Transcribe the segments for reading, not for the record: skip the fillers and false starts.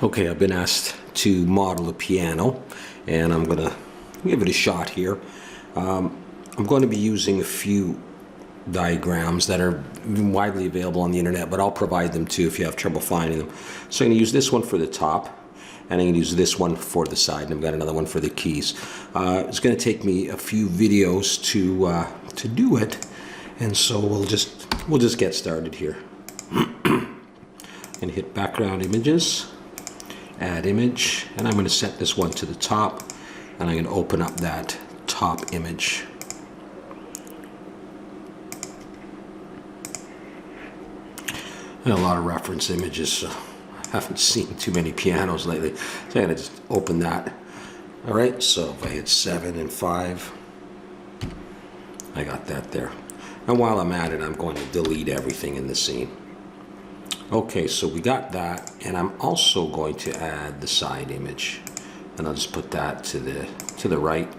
Okay, I've been asked to model a piano, and I'm gonna give it a shot here. I'm going to be using a few diagrams that are widely available on the internet, but I'll provide them too if you have trouble finding them. So I'm going to use this one for the top, and I'm going to use this one for the side, and I've got another one for the keys. It's going to take me a few videos to do it, and so we'll just get started here. And hit background images, add image, and I'm going to set this one to the top, and I'm going to open up that top image. And a lot of reference images, so I haven't seen too many pianos lately, so I'm going to just open that. Alright, so if I hit 7 and 5, I got that there. And while I'm at it, I'm going to delete everything in the scene. Okay, so we got that, and I'm also going to add the side image, and I'll just put that to the right.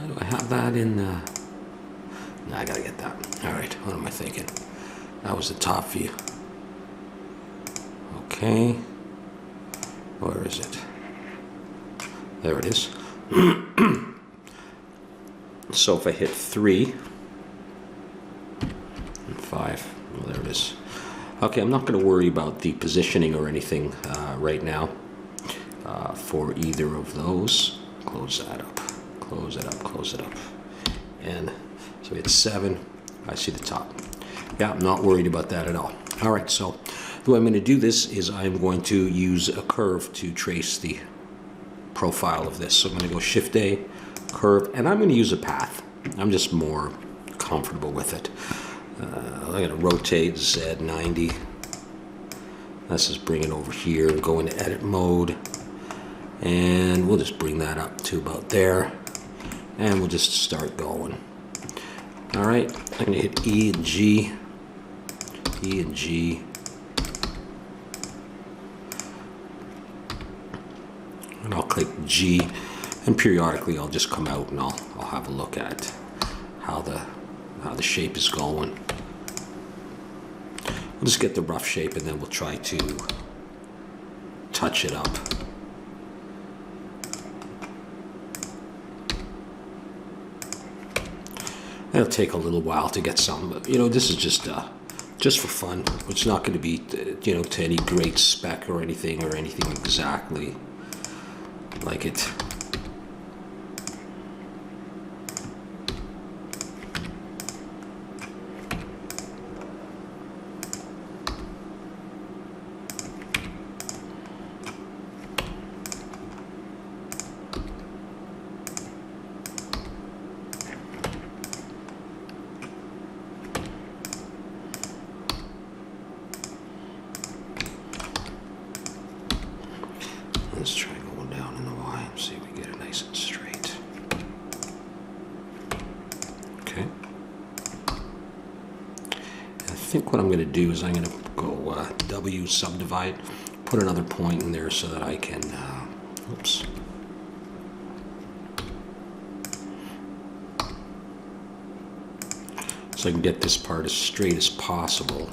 Do I have that in the... No, I gotta get that. All right, what am I thinking? That was the top view. Okay, where is it? There it is. So if I hit 3 and 5, well, there it is. Okay, I'm not going to worry about the positioning or anything right now for either of those. Close that up, close it up, close it up. And so it's 7, I see the top. Yeah, I'm not worried about that at all. All right, so the way I'm going to do this is I'm going to use a curve to trace the profile of this. So I'm going to go Shift-A, curve, and I'm going to use a path. I'm just more comfortable with it. I'm going to rotate Z 90. Let's just bring it over here and go into edit mode. And we'll just bring that up to about there. And we'll just start going. Alright, I'm going to hit E and G. E and G. And I'll click G. And periodically I'll just come out and I'll have a look at how the shape is going. We'll just get the rough shape and then we'll try to touch it up. It'll take a little while to get some, but you know, this is just for fun. It's not going to be, you know, to any great spec or anything exactly like it. Let's try going down in the Y and see if we get it nice and straight. Okay. I think what I'm going to do is I'm going to go W subdivide, put another point in there so that I can, oops. So I can get this part as straight as possible.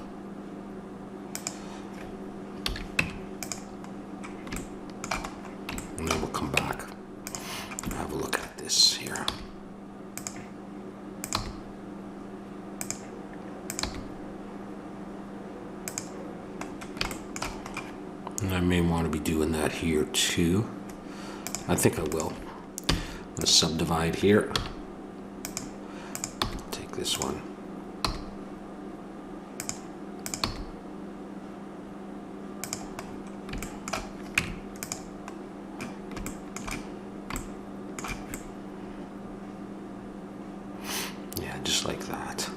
And then we'll come back and have a look at this here. And I may want to be doing that here too. I think I will. I'm going to subdivide here. Take this one. Yeah, just like that.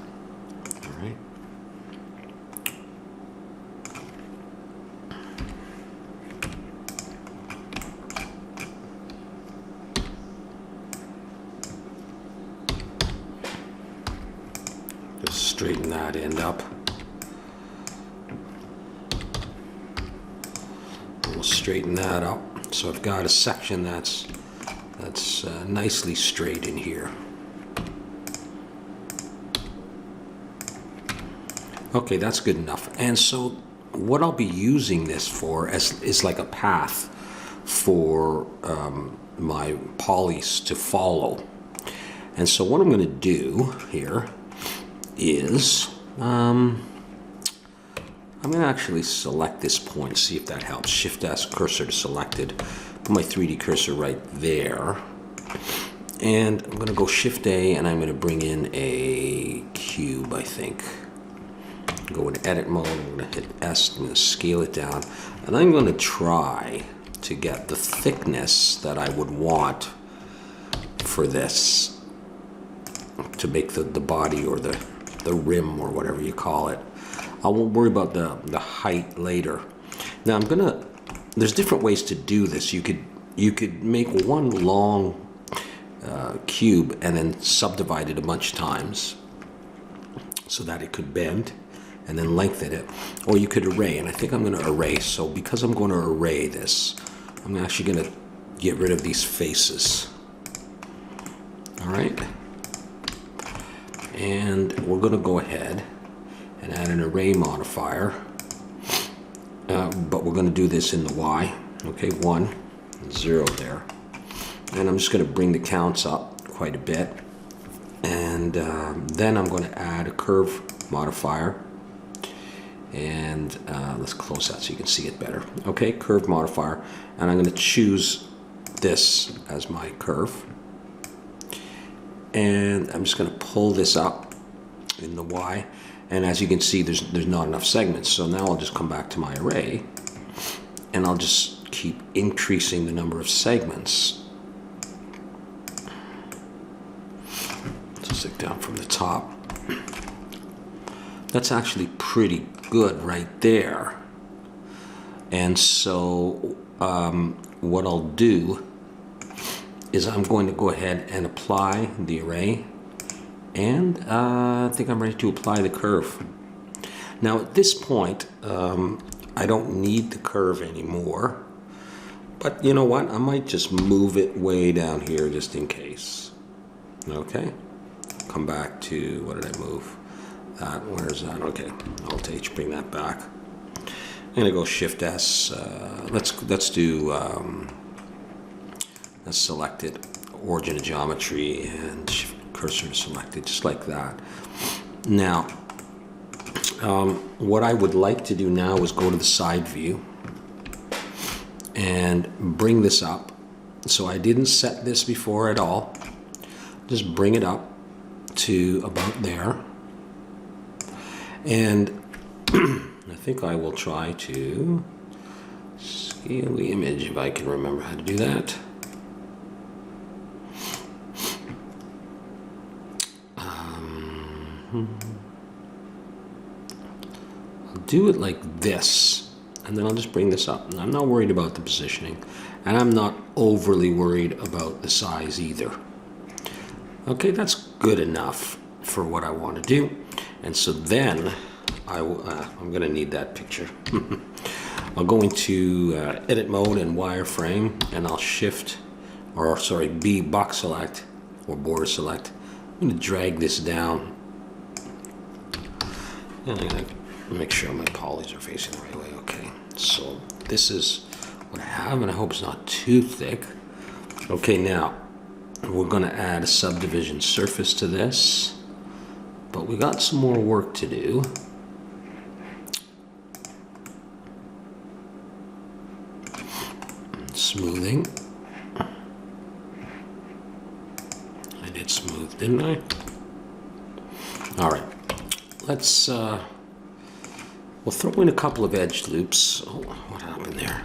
All right. Just straighten that end up. We'll straighten that up. So I've got a section that's nicely straight in here. Okay, that's good enough. And so what I'll be using this for is like a path for my polys to follow. And so what I'm going to do here is I'm going to actually select this point, see if that helps. Shift S, cursor to selected. Put my 3D cursor right there. And I'm going to go Shift A, and I'm going to bring in a cube, I think. Go into edit mode, I'm going to hit S, I'm going to scale it down. And I'm going to try to get the thickness that I would want for this to make the body or the rim or whatever you call it. I won't worry about the height later. Now there's different ways to do this. You could make one long cube and then subdivide it a bunch of times so that it could bend and then lengthen it. Or you could array, and I think I'm going to array. So because I'm going to array this, I'm actually going to get rid of these faces. All right. And we're going to go ahead and add an array modifier. But we're going to do this in the Y. Okay, 1, 0 there. And I'm just going to bring the counts up quite a bit. And then I'm going to add a curve modifier. And let's close that so you can see it better. Okay, curve modifier. And I'm going to choose this as my curve. And I'm just going to pull this up in the Y. And as you can see, there's not enough segments. So now I'll just come back to my array. And I'll just keep increasing the number of segments. Stick down from the top. That's actually pretty good right there. And so what I'll do is I'm going to go ahead and apply the array, and I think I'm ready to apply the curve. Now at this point I don't need the curve anymore, but you know what, I might just move it way down here just in case. Okay, come back to, what did I move? That, where's that? Okay, Alt H, bring that back. I'm gonna go Shift S. Let's do let's select it, origin of geometry, and shift cursor to select it, just like that. Now, what I would like to do now is go to the side view and bring this up. So I didn't set this before at all. Just bring it up to about there. And I think I will try to scale the image if I can remember how to do that. I'll do it like this, and then I'll just bring this up. And I'm not worried about the positioning, and I'm not overly worried about the size either. Okay, that's good enough for what I want to do. And so then I'm going to need that picture. I'll go into edit mode and wireframe, and I'll B box select or border select. I'm going to drag this down, and I'm going to make sure my polys are facing the right way. Okay, so this is what I have, and I hope it's not too thick. Okay, now we're going to add a subdivision surface to this, but we got some more work to do. Smoothing. I did smooth, didn't I? All right, let's we'll throw in a couple of edge loops. Oh, what happened there?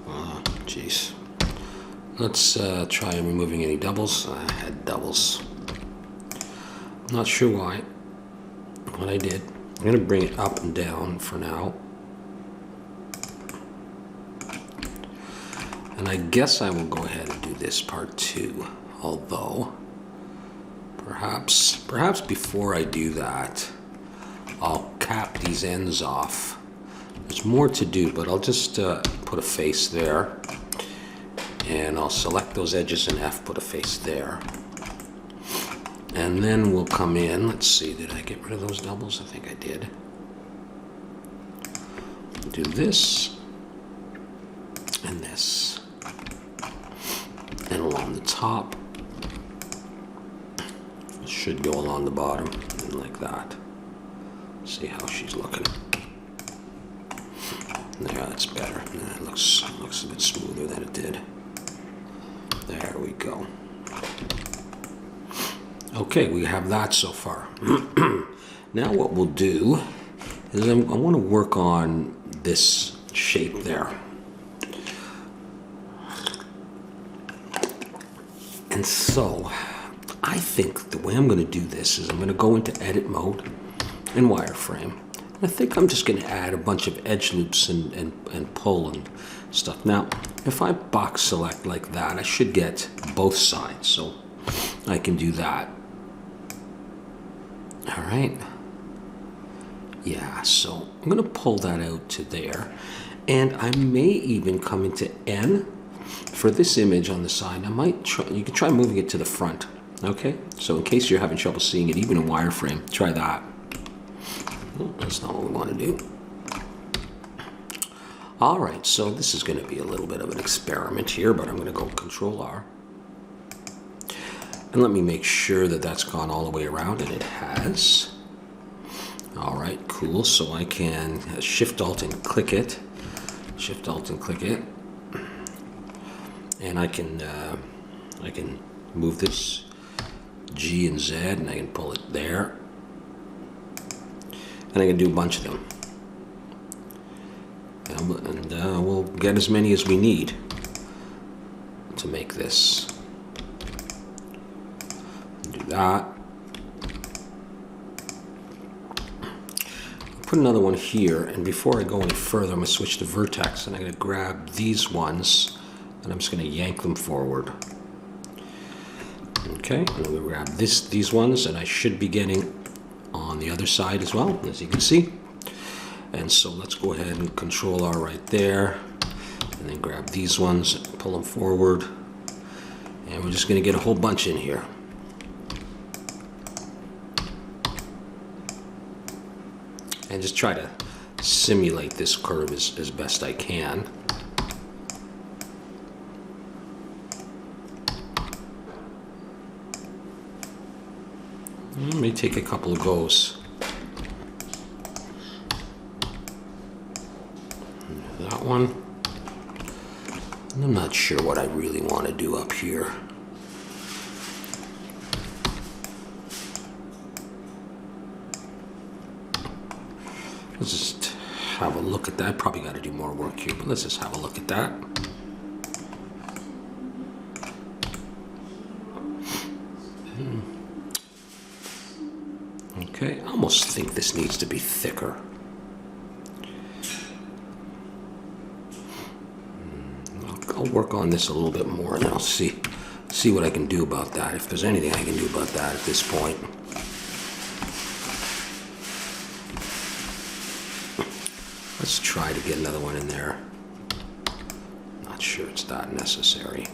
Oh, jeez. Let's try removing any doubles. I had doubles. Not sure why, but I did. I'm going to bring it up and down for now. And I guess I will go ahead and do this part too, although perhaps before I do that, I'll cap these ends off. There's more to do, but I'll just put a face there, and I'll select those edges in F, put a face there. And then we'll come in. Let's see, did I get rid of those doubles? I think I did. Do this and this. And along the top, it should go along the bottom and like that. See how she's looking. There, that's better. It looks a bit smoother than it did. There we go. Okay, we have that so far. Now what we'll do is I want to work on this shape there. And so I think the way I'm going to do this is I'm going to go into edit mode in wireframe. I think I'm just going to add a bunch of edge loops and pull and stuff. Now, if I box select like that, I should get both sides, so I can do that. All right. Yeah, so I'm going to pull that out to there. And I may even come into N for this image on the side. I might try, you can try moving it to the front. Okay, so in case you're having trouble seeing it, even in wireframe, try that. Oh, that's not what we want to do. All right, so this is going to be a little bit of an experiment here, but I'm going to go Control R. And let me make sure that that's gone all the way around, and it has. All right, cool. So I can Shift Alt and click it. Shift Alt and click it. And I can move this G and Z, and I can pull it there. And I can do a bunch of them. And we'll get as many as we need to make this. Do that. Put another one here, and before I go any further, I'm going to switch to vertex, and I'm going to grab these ones, and I'm just going to yank them forward. Okay, and I'm going to grab these ones, and I should be getting on the other side as well, as you can see. And so let's go ahead and Control R right there, and then grab these ones, pull them forward, and we're just going to get a whole bunch in here. And just try to simulate this curve as best I can. It may take a couple of goes. That one. And I'm not sure what I really want to do up here. Let's just have a look at that. Probably got to do more work here, but let's just have a look at that. Okay, I almost think this needs to be thicker. I'll work on this a little bit more, and I'll see what I can do about that, if there's anything I can do about that at this point. Let's try to get another one in there. Not sure it's that necessary.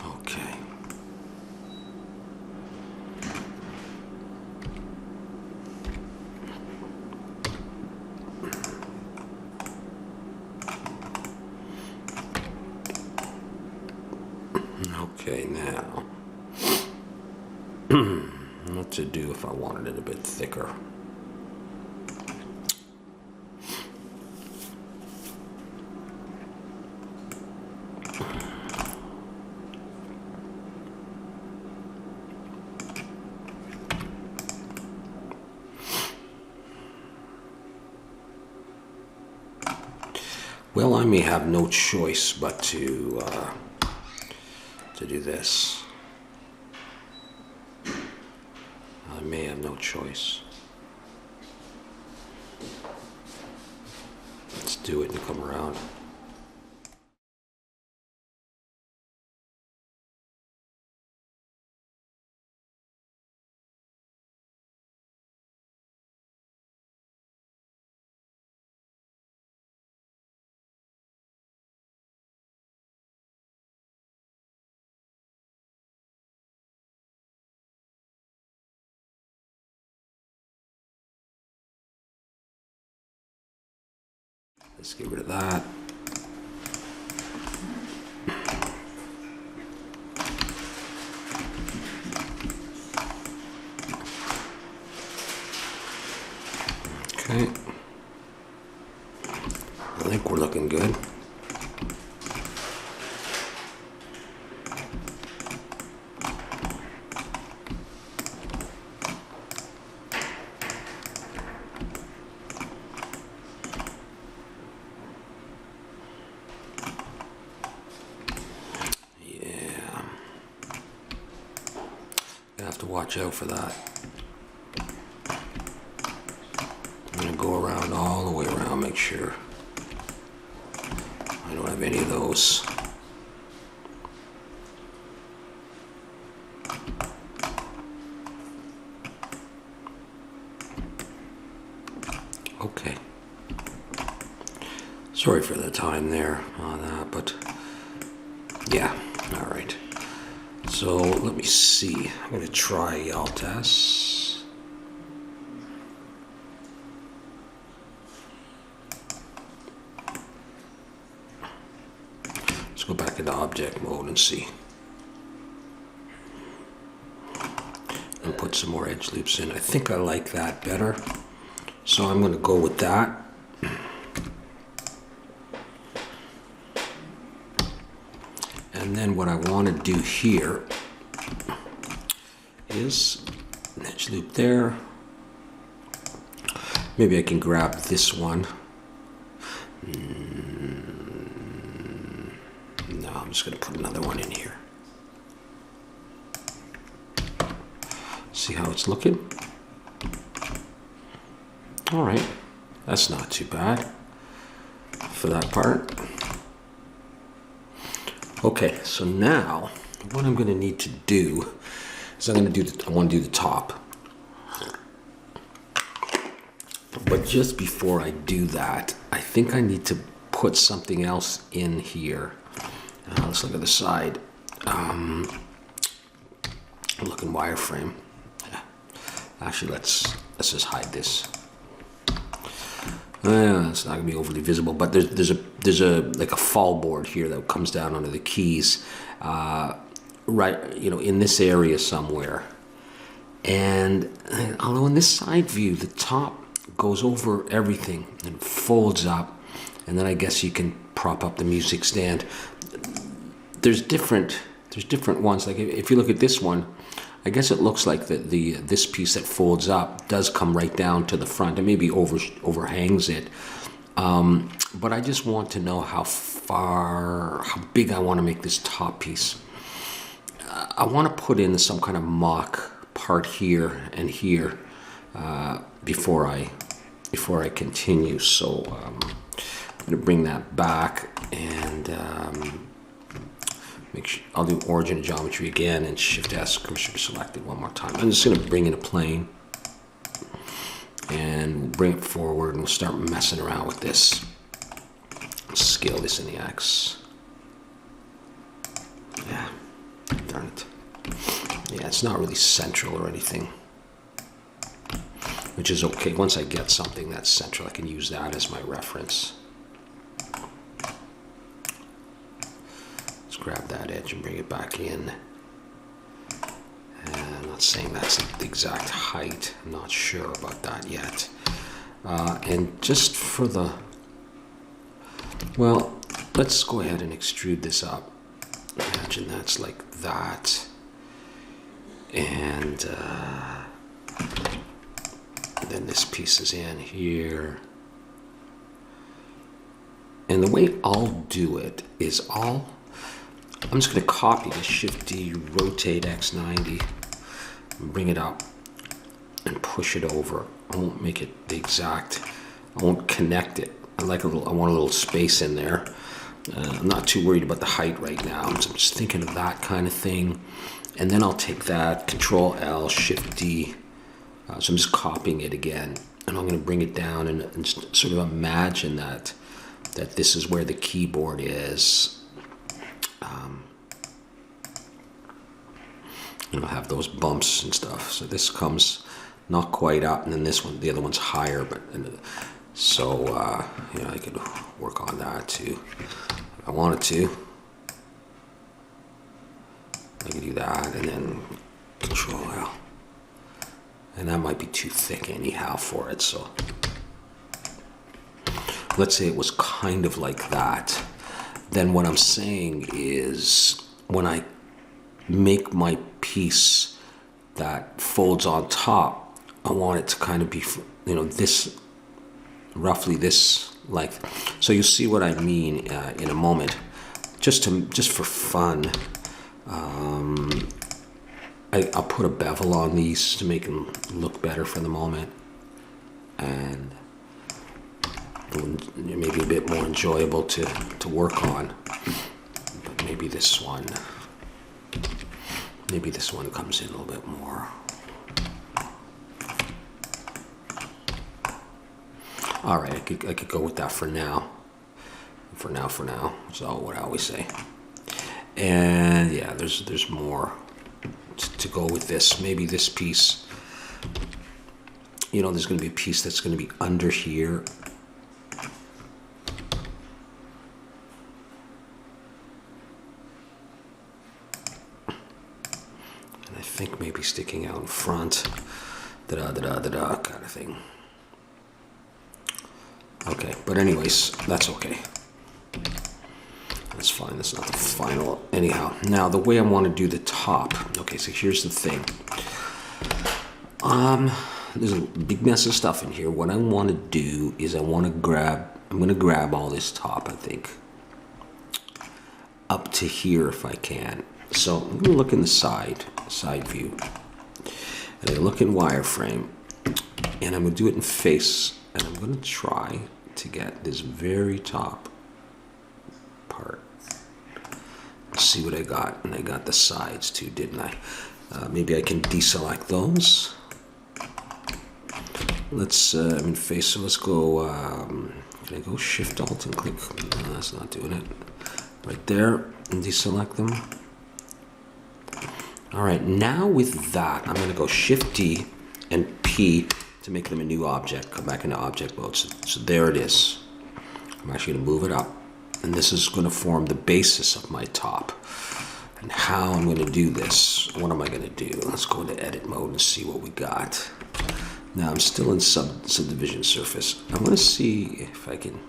Okay. Okay, now, what to do if I wanted it a bit thicker? Well, I may have no choice but to do this. I may have no choice. Let's do it and come around. Let's get rid of that. Okay. I think we're looking good. Have to watch out for that. I'm going to go around all the way around, make sure I don't have any of those. Okay. Sorry for the time there on that, but yeah, all right. So let me see. I'm going to try Yaltas. Let's go back into object mode and see. And put some more edge loops in. I think I like that better. So I'm going to go with that. And then what I want to do here is an edge loop there. Maybe I can grab this one. No, I'm just going to put another one in here. See how it's looking? All right, that's not too bad for that part. Okay, so now what I'm going to need to do is I want to do the top. But just before I do that, I think I need to put something else in here. Let's look at the side. Looking wireframe. Yeah. Actually, let's just hide this. It's not gonna be overly visible, but there's a like a fall board here that comes down under the keys, right, in this area somewhere. And although in this side view, the top goes over everything and folds up, and then I guess you can prop up the music stand. There's different ones. Like if you look at this one, I guess it looks like this piece that folds up does come right down to the front and maybe overhangs it. But I just want to know how big I want to make this top piece. I want to put in some kind of mock part here and here before I continue. So I'm going to bring that back and make sure I'll do origin and geometry again and Shift S, cursor selected one more time. I'm just going to bring in a plane and we'll bring it forward and we'll start messing around with this. Scale this in the X. Yeah, darn it. Yeah, it's not really central or anything, which is okay. Once I get something that's central, I can use that as my reference. Let's grab that edge and bring it back in. And I'm not saying that's the exact height. I'm not sure about that yet. And just for the, well, let's go ahead and extrude this up. Imagine that's like that. And then this piece is in here. And the way I'll do it is I'm just going to copy the Shift D, rotate X90, and bring it up and push it over. I won't make it the exact, I won't connect it. I want a little space in there. I'm not too worried about the height right now. I'm just thinking of that kind of thing. And then I'll take that, Control L, Shift D. So I'm just copying it again. And I'm going to bring it down and sort of imagine that this is where the keyboard is. And I'll have those bumps and stuff. So this comes not quite up, and then this one, the other one's higher. But So, you know, I could work on that too if I wanted to. I could do that and then Control L. And that might be too thick anyhow for it, so. Let's say it was kind of like that. Then what I'm saying is when I make my piece that folds on top, I want it to kind of be, you know, this, roughly this length. So you'll see what I mean in a moment. Just for fun, I'll put a bevel on these to make them look better for the moment, and maybe a bit more enjoyable to work on. But maybe this one comes in a little bit more. All right, I could go with that for now. For now. So what I always say. And yeah, there's more to go with this. Maybe this piece, you know, there's going to be a piece that's going to be under here. And I think maybe sticking out in front, da-da-da-da-da-da kind of thing. Okay, but anyways, that's okay. That's fine, that's not the final. Anyhow, now the way I want to do the top. Okay, so here's the thing. There's a big mess of stuff in here. What I want to do is I'm going to grab all this top, I think. Up to here if I can. So I'm going to look in the side view. And I look in wireframe. And I'm going to do it in face. And I'm going to try to get this very top part. See what I got. And I got the sides too, didn't I? Maybe I can deselect those. Let's, I'm in face, so let's go, can I go Shift Alt and click? No, that's not doing it. Right there, and deselect them. All right, now with that, I'm gonna go Shift D and P to make them a new object. Come back into object mode. So there it is. I'm actually gonna move it up. And this is going to form the basis of my top. And how I'm going to do this, what am I going to do? Let's go into edit mode and see what we got. Now I'm still in subdivision surface. I'm going to see if I can,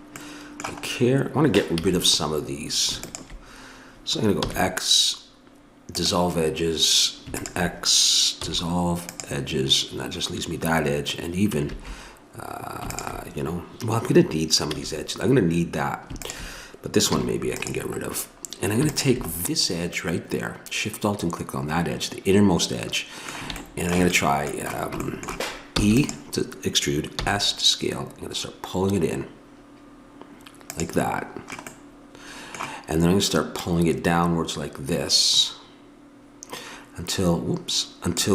I want to get rid of some of these. So I'm going to go X, dissolve edges, and X, dissolve edges, and that just leaves me that edge. And even, you know, well, I'm going to need some of these edges. I'm going to need that. But this one maybe I can get rid of. And I'm going to take this edge right there, Shift Alt and click on that edge, the innermost edge. And I'm going to try E to extrude, S to scale. I'm going to start pulling it in like that. And then I'm going to start pulling it downwards like this until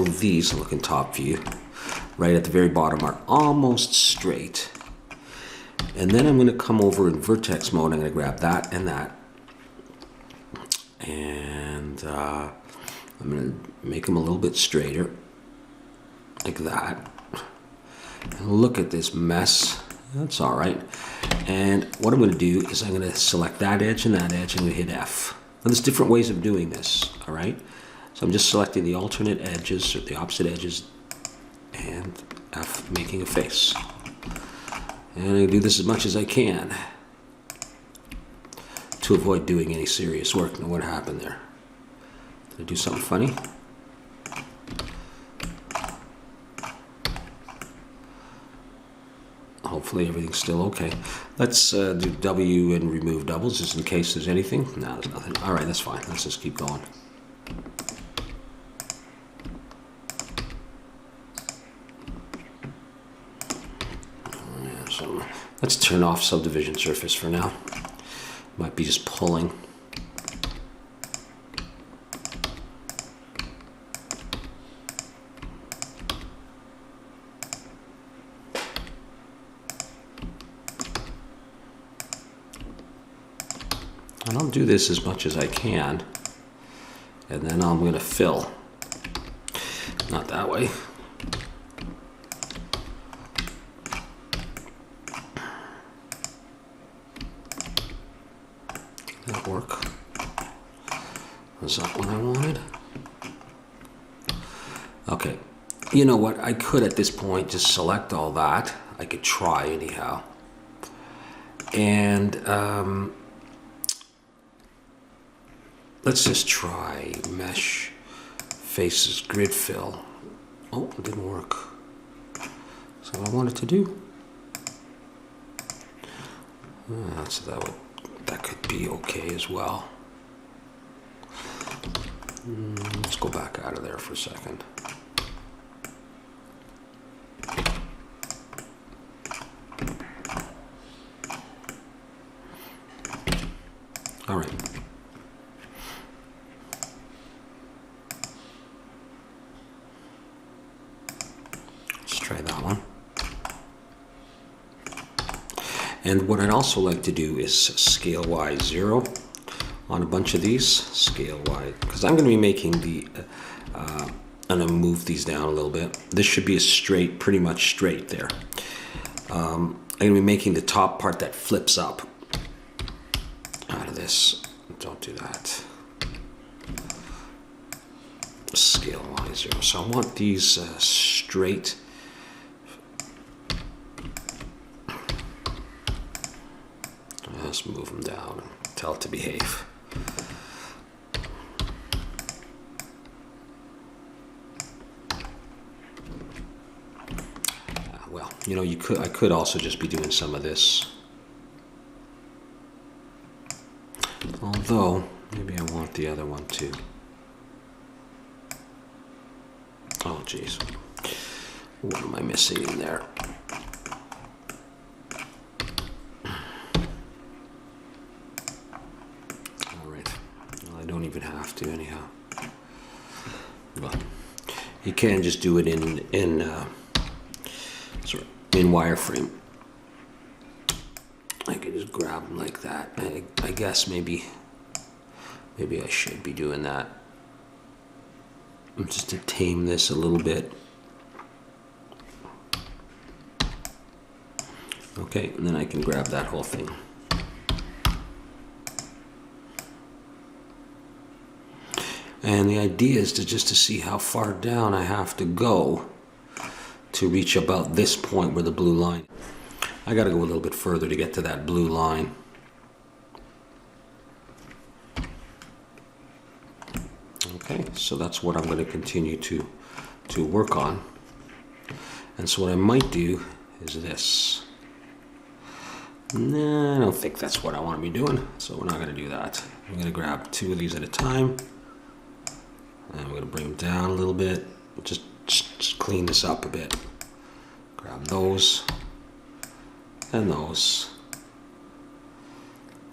these, look in top view, right at the very bottom are almost straight. And then I'm going to come over in vertex mode. I'm going to grab that and that. And I'm going to make them a little bit straighter. Like that. And look at this mess. That's all right. And what I'm going to do is I'm going to select that edge and that edge. And I'm going to hit F. Now there's different ways of doing this. All right. So I'm just selecting the alternate edges or the opposite edges. And F, making a face. And I do this as much as I can to avoid doing any serious work. Now what happened there? Did I do something funny? Hopefully everything's still okay. Let's do W and remove doubles just in case there's anything. No, there's nothing. All right, that's fine. Let's just keep going. So let's turn off subdivision surface for now. Might be just pulling. And I'll do this as much as I can. And then I'm going to fill. Not that way. Was that what I wanted? Okay. You know what? I could at this point just select all that. I could try anyhow. And let's just try mesh faces grid fill. Oh, it didn't work. That's what I wanted to do. So that could be okay as well. Let's go back out of there for a second. All right. Let's try that one. And what I'd also like to do is scale Y 0 on a bunch of these. Scale Y, because I'm going to be making the, I'm going to move these down a little bit. This should be a straight, pretty much straight there. I'm going to be making the top part that flips up out of this. Don't do that. Scale Y 0. So I want these straight. Let's move them down and tell it to behave. Well, you know, I could also just be doing some of this. Although, maybe I want the other one too. Oh, geez. What am I missing in there? All right. Well, I don't even have to anyhow. Well, you can just do it in wireframe. I can just grab them like that. I guess maybe I should be doing that. Just to tame this a little bit. Okay, and then I can grab that whole thing. And the idea is just to see how far down I have to go to reach about this point where the blue line. I got to go a little bit further to get to that blue line. Okay, so that's what I'm going to continue to work on. And so what I might do is this. Nah, I don't think that's what I want to be doing, so we're not going to do that. I'm going to grab two of these at a time, and I'm going to bring them down a little bit. Just clean this up a bit. Grab those and those.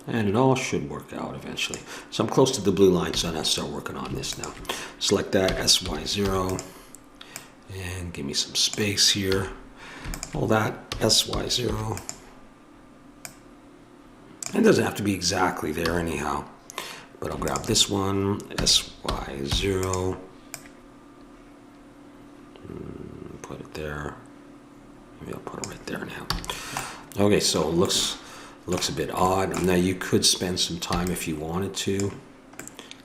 And it all should work out eventually. So I'm close to the blue line, so I'm going to start working on this now. Select that, SY0, and give me some space here. All that, SY0. It doesn't have to be exactly there anyhow. But I'll grab this one, SY0. Put it there. Maybe I'll put it right there now. Okay, so it looks a bit odd. Now you could spend some time if you wanted to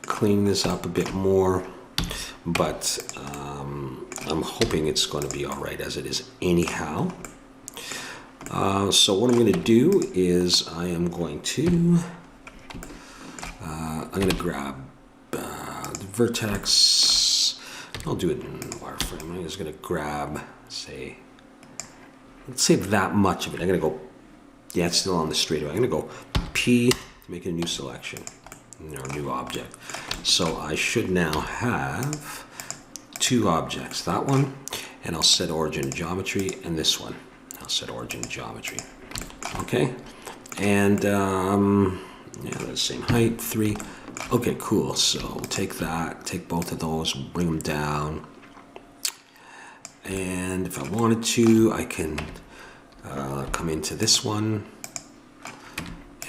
clean this up a bit more, but I'm hoping it's going to be all right as it is anyhow. So what I'm going to do is I am going to grab the vertex. I'll do it in wireframe. I'm just going to grab, let's say that much of it. I'm going to go, yeah, it's still on the straightaway. I'm going to go P to make a new selection, or new object. So I should now have two objects, that one, and I'll set origin geometry, and this one. I'll set origin geometry. Okay, and yeah, they're the same height, 3. Okay, cool. So take that, take both of those, bring them down, and if I wanted to, I can come into this one,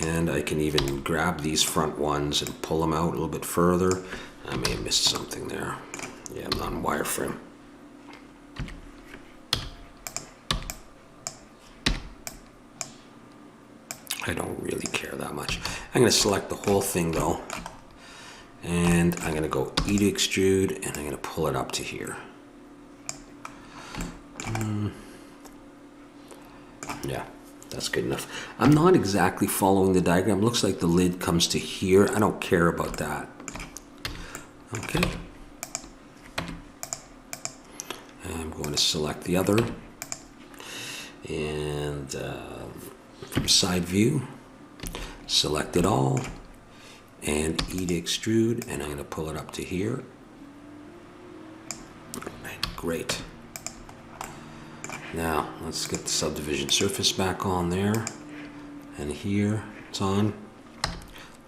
and I can even grab these front ones and pull them out a little bit further. I may have missed something there. Yeah, I'm not in wireframe. I don't really care that much. I'm going to select the whole thing though, And I'm going to go E to extrude, and I'm going to pull it up to here. Yeah, that's good enough. I'm not exactly following the diagram. Looks like the lid comes to here. I don't care about that. Okay. I'm going to select the other. And from side view, select it all. And E to extrude, and I'm going to pull it up to here. All right, great. Now, let's get the subdivision surface back on there. And here, it's on.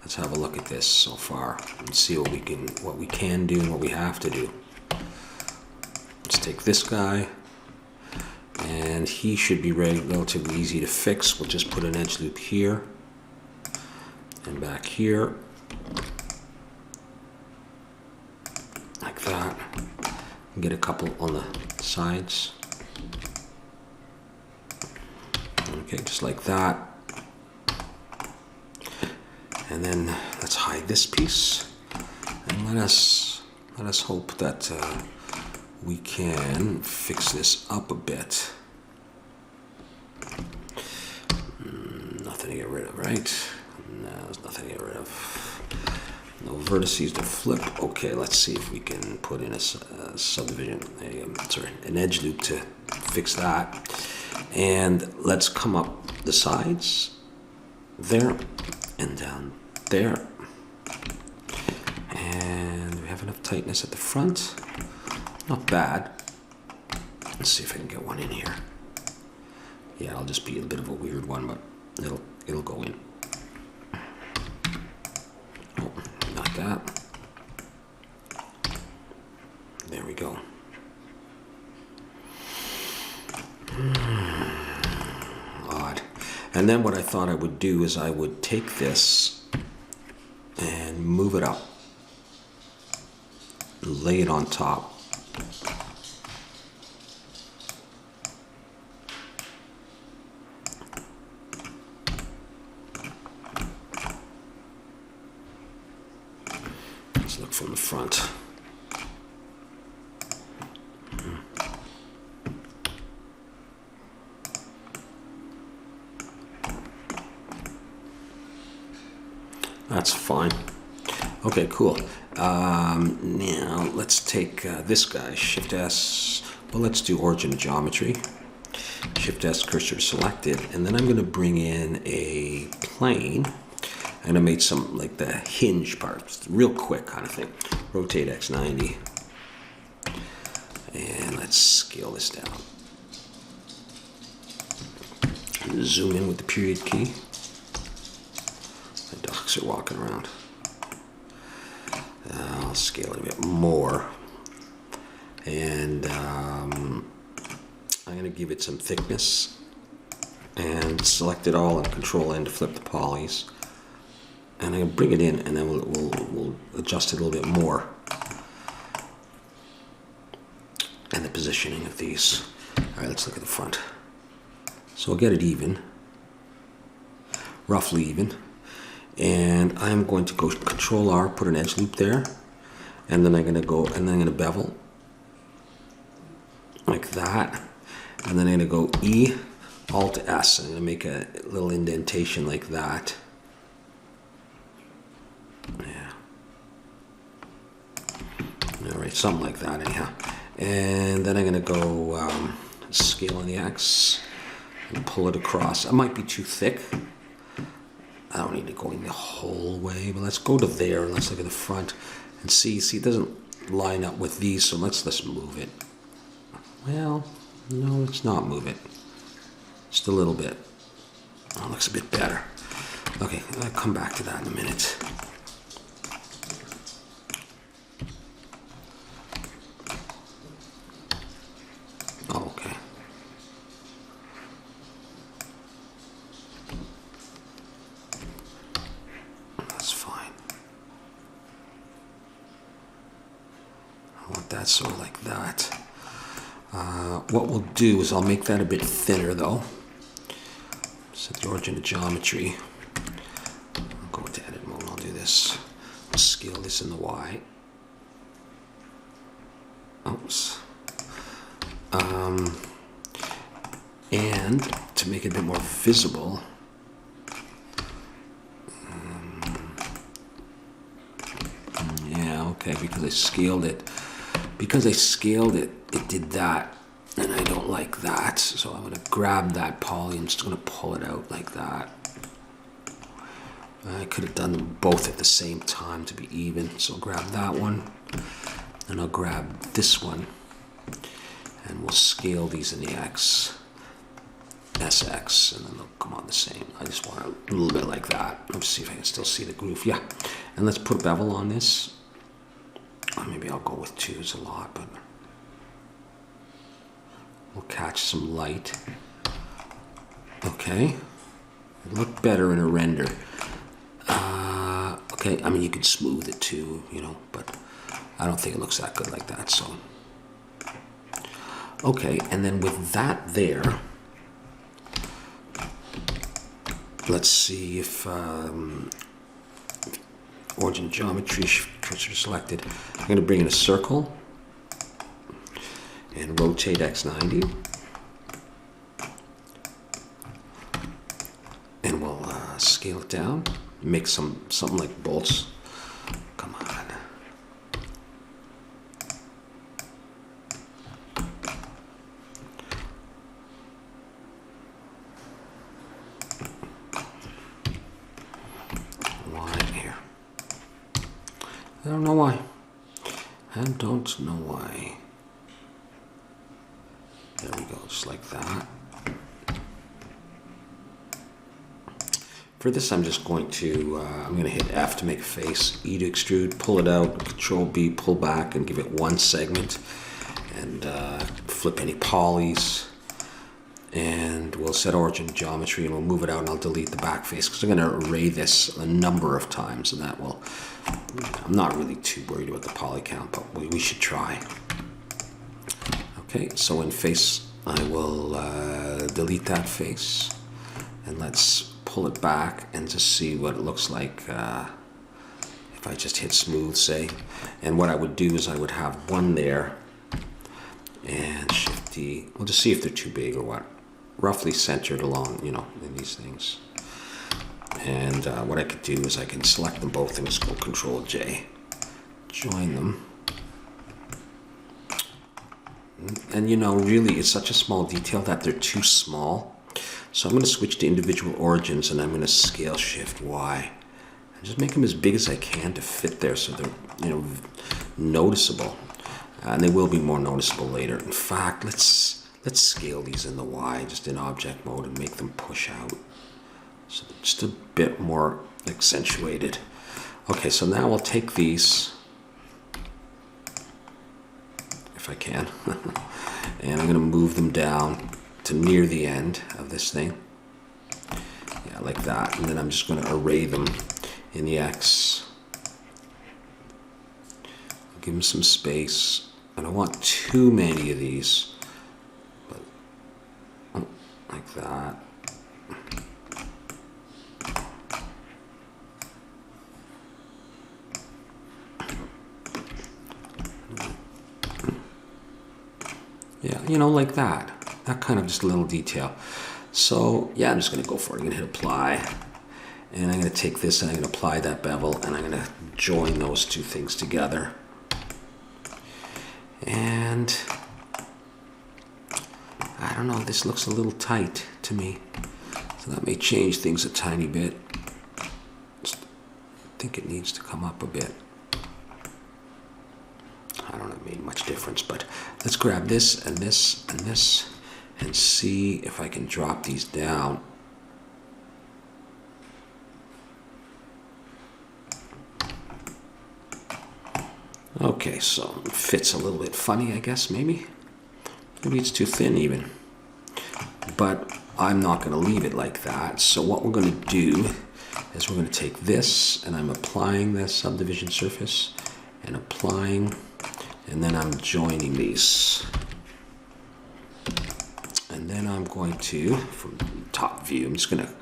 Let's have a look at this so far and see what we can do and what we have to do. Let's take this guy, and he should be relatively easy to fix. We'll just put an edge loop here and back here, like that. And get a couple on the sides. Okay, just like that. And then let's hide this piece, and let us hope that we can fix this up a bit. Nothing to get rid of, right? No, there's nothing to get rid of. No vertices to flip. Okay, let's see if we can put in a subdivision, an edge loop to fix that. And let's come up the sides there and down there. And we have enough tightness at the front. Not bad. Let's see if I can get one in here. Yeah, it'll just be a bit of a weird one, but it'll go in. Oh, not that. There we go. Odd. And then what I thought I would do is I would take this and move it up, lay it on top. Let's look from the front. That's fine. Okay, cool. Now let's take this guy, Shift S. Well, let's do origin of geometry. Shift S, cursor selected, and then I'm going to bring in a plane. I'm going to make some like the hinge part, real quick kind of thing. Rotate X 90, and let's scale this down. Zoom in with the period key. The ducks are walking around. I'll scale it a bit more, and I'm going to give it some thickness and select it all and Control N to flip the polys, and I'm going to bring it in, and then we'll adjust it a little bit more, and the positioning of these. All right, let's look at the front. So I'll get it even, roughly even. And I'm going to go Control R, put an edge loop there, and then I'm going to go, and then I'm going to bevel like that, and then I'm going to go E, Alt S. I'm going to make a little indentation like that. Yeah. All right, something like that anyhow. And then I'm going to go scale on the X and pull it across. It might be too thick. I don't need to go in the whole way, but let's go to there and let's look at the front and see it doesn't line up with these, so let's move it. Well, no, let's not move it. Just a little bit. Oh, it looks a bit better. Okay, I'll come back to that in a minute. Oh, okay. So like that. What we'll do is I'll make that a bit thinner though. Set the origin of geometry. I'll go into edit mode and I'll do this. scale this in the Y. Oops. And to make it a bit more visible, yeah, okay, because I scaled it. Because I scaled it, it did that, and I don't like that. So I'm going to grab that poly and just going to pull it out like that. I could have done them both at the same time to be even. So I'll grab that one, and I'll grab this one, and we'll scale these in the X, SX, and then they'll come on the same. I just want a little bit like that. Let's see if I can still see the groove. Yeah, and let's put a bevel on this. Or maybe I'll go with 2, it's a lot, but we'll catch some light. Okay, it looked better in a render. Okay, I mean, you could smooth it too, you know, but I don't think it looks that good like that, so. Okay, and then with that there, let's see if origin geometry cursor selected. I'm going to bring in a circle and rotate X90, and we'll scale it down. Make something like bolts. Come on. Why here? I don't know why. I don't know why. There we go, just like that. For this, I'm just going to, I'm going to hit F to make a face, E to extrude, pull it out, Control B, pull back, and give it one segment, and flip any polys, and we'll set origin geometry, and we'll move it out, and I'll delete the back face, because I'm going to array this a number of times, and that will, I'm not really too worried about the poly count, but we should try. Okay, so in face, I will delete that face, and let's pull it back and just see what it looks like if I just hit smooth, say. And what I would do is I would have one there and Shift D. We'll just see if they're too big or what. Roughly centered along, you know, in these things. And what I could do is I can select them both and just go Control J, join them. And you know, really, it's such a small detail that they're too small. So I'm going to switch to individual origins, and I'm going to scale Shift Y and just make them as big as I can to fit there, so they're, you know, noticeable. And they will be more noticeable later. In fact, let's scale these in the Y, just in object mode, and make them push out, so just a bit more accentuated. Okay, so now I'll take these, if I can, and I'm going to move them down to near the end of this thing. Yeah, like that. And then I'm just going to array them in the X. Give them some space. I don't want too many of these, but like that. Yeah, you know, like that. That kind of just a little detail. So yeah, I'm just going to go for it. I'm going to hit apply, and I'm going to take this and I'm going to apply that bevel, and I'm going to join those two things together. And I don't know, this looks a little tight to me, so that may change things a tiny bit. Just think it needs to come up a bit. I don't know if it made much difference, but let's grab this and this and this and see if I can drop these down. Okay, so it fits a little bit funny, I guess, maybe. Maybe it's too thin even. But I'm not going to leave it like that. So what we're going to do is we're going to take this, and I'm applying this subdivision surface, and applying, and then I'm joining these. And then I'm going to, from top view, I'm just going to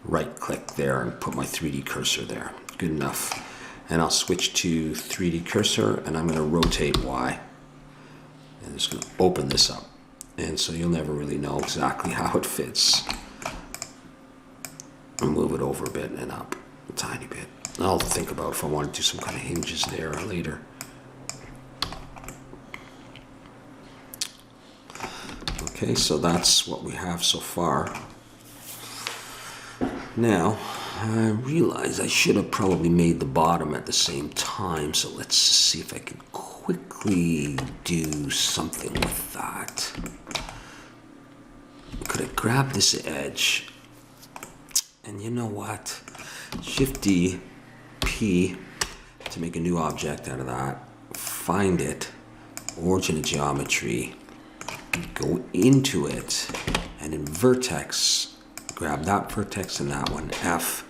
right click there and put my 3D cursor there. Good enough. And I'll switch to 3D cursor, and I'm going to rotate Y. And I'm just going to open this up. And so you'll never really know exactly how it fits. I'll move it over a bit and up a tiny bit. I'll think about if I want to do some kind of hinges there later. Okay, so that's what we have so far. Now, I realize I should have probably made the bottom at the same time, so let's see if I can quickly do something with that. Could I grab this edge? And you know what? Shift-D, P, to make a new object out of that. Find it, origin of geometry, go into it, and in vertex, grab that vertex and that one, F,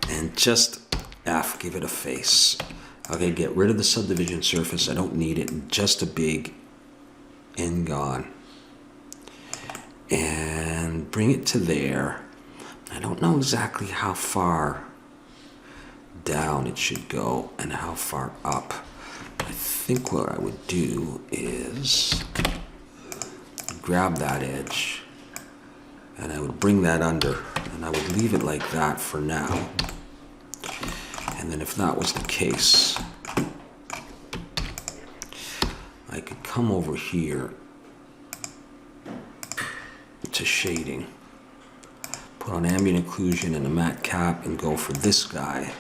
and just F, give it a face. Okay, get rid of the subdivision surface. I don't need it. Just a big and gone. And bring it to there. I don't know exactly how far down it should go and how far up. I think what I would do is grab that edge and I would bring that under and I would leave it like that for now. And then if that was the case, I could come over here to shading, put on ambient occlusion and a matte cap and go for this guy.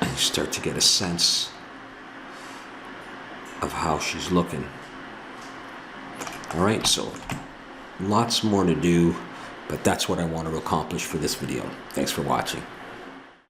And you start to get a sense of how she's looking. Alright, so lots more to do, but that's what I want to accomplish for this video. Thanks for watching.